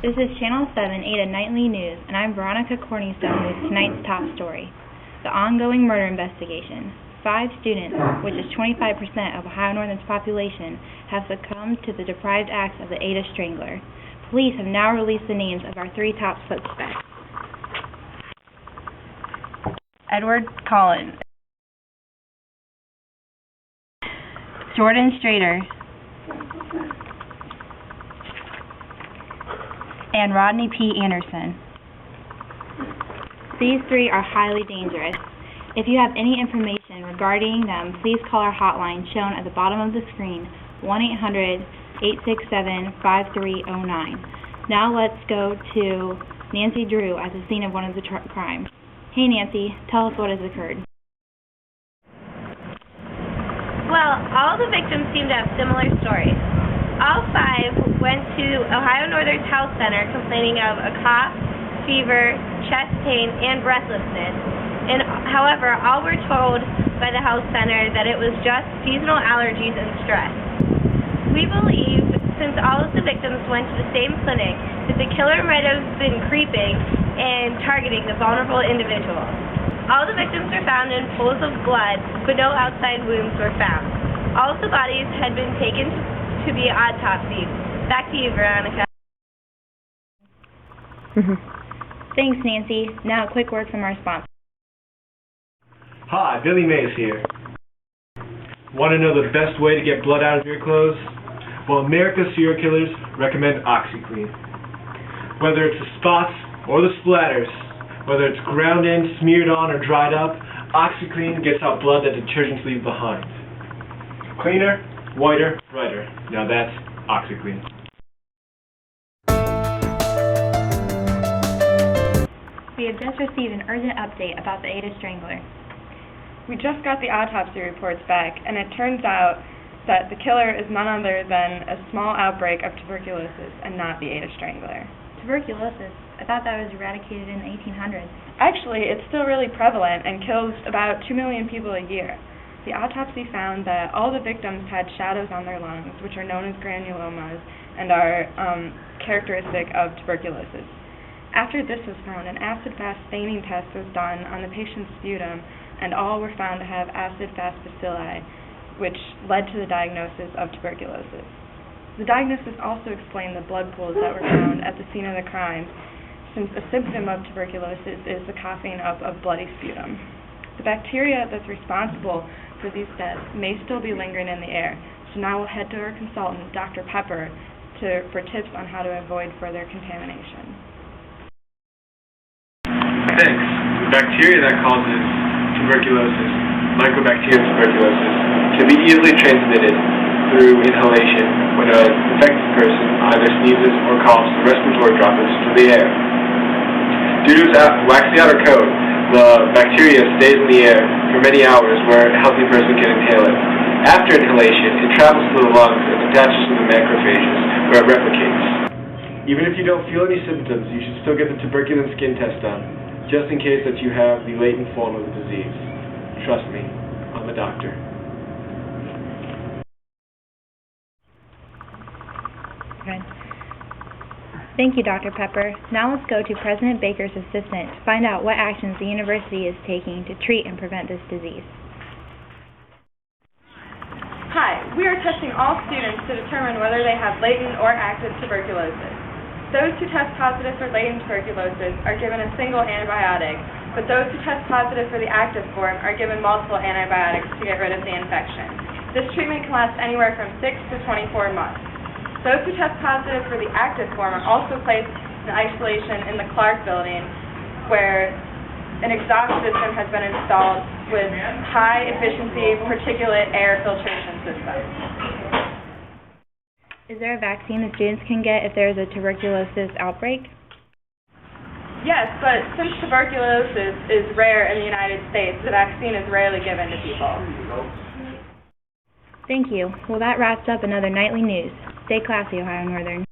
This is Channel 7 Ada Nightly News, and I'm Veronica Corningstone with tonight's top story. The ongoing murder investigation. 5 students, which is 25% of Ohio Northern's population, have succumbed to the deprived acts of the Ada Strangler. Police have now released the names of our 3 top suspects. Edward Collins, Jordan Strader, and Rodney P. Anderson. These 3 are highly dangerous. If you have any information regarding them, please call our hotline shown at the bottom of the screen, 1-800-867-5309. Now let's go to Nancy Drew at the scene of one of the crimes. Hey Nancy, tell us what has occurred. Well, all the victims seem to have similar stories. All 5 went to Ohio Northern's Health Center complaining of a cough, fever, chest pain, and breathlessness. And however, all were told by the health center that it was just seasonal allergies and stress. We believe, since all of the victims went to the same clinic, that the killer might have been creeping and targeting the vulnerable individuals. All the victims were found in pools of blood, but no outside wounds were found. All of the bodies had been taken to be autopsied. Back to you, Veronica. Thanks, Nancy. Now a quick word from our sponsor. Hi, Billy Mays here. Want to know the best way to get blood out of your clothes? Well, America's serial killers recommend OxyClean. Whether it's the spots or the splatters, whether it's ground in, smeared on, or dried up, OxyClean gets out blood that detergents leave behind. Cleaner, whiter, brighter. Now that's OxyClean. We have just received an urgent update about the Ada Strangler. We just got the autopsy reports back, and it turns out that the killer is none other than a small outbreak of tuberculosis and not the Ada Strangler. Tuberculosis? I thought that was eradicated in the 1800s. Actually, it's still really prevalent and kills about 2 million people a year. The autopsy found that all the victims had shadows on their lungs, which are known as granulomas and are characteristic of tuberculosis. After this was found, an acid-fast staining test was done on the patient's sputum, and all were found to have acid-fast bacilli, which led to the diagnosis of tuberculosis. The diagnosis also explained the blood pools that were found at the scene of the crime, since a symptom of tuberculosis is the coughing up of bloody sputum. The bacteria that's responsible for these deaths may still be lingering in the air, so now we'll head to our consultant, Dr. Pepper, for tips on how to avoid further contamination. Thanks. The bacteria that causes tuberculosis, Mycobacterium tuberculosis, can be easily transmitted through inhalation when an infected person either sneezes or coughs respiratory droplets to the air. Due to its waxy outer coat, the bacteria stays in the air for many hours where a healthy person can inhale it. After inhalation, it travels to the lungs and attaches to the macrophages where it replicates. Even if you don't feel any symptoms, you should still get the tuberculin skin test done, just in case that you have the latent form of the disease. Trust me, I'm a doctor. Good. Thank you, Dr. Pepper. Now let's go to President Baker's assistant to find out what actions the university is taking to treat and prevent this disease. Hi, we are testing all students to determine whether they have latent or active tuberculosis. Those who test positive for latent tuberculosis are given a single antibiotic, but those who test positive for the active form are given multiple antibiotics to get rid of the infection. This treatment can last anywhere from 6 to 24 months. Those who test positive for the active form are also placed in isolation in the Clark building, where an exhaust system has been installed with high-efficiency particulate air filtration system. Is there a vaccine that students can get if there is a tuberculosis outbreak? Yes, but since tuberculosis is rare in the United States, the vaccine is rarely given to people. Thank you. Well, that wraps up another nightly news. Stay classy, Ohio Northern.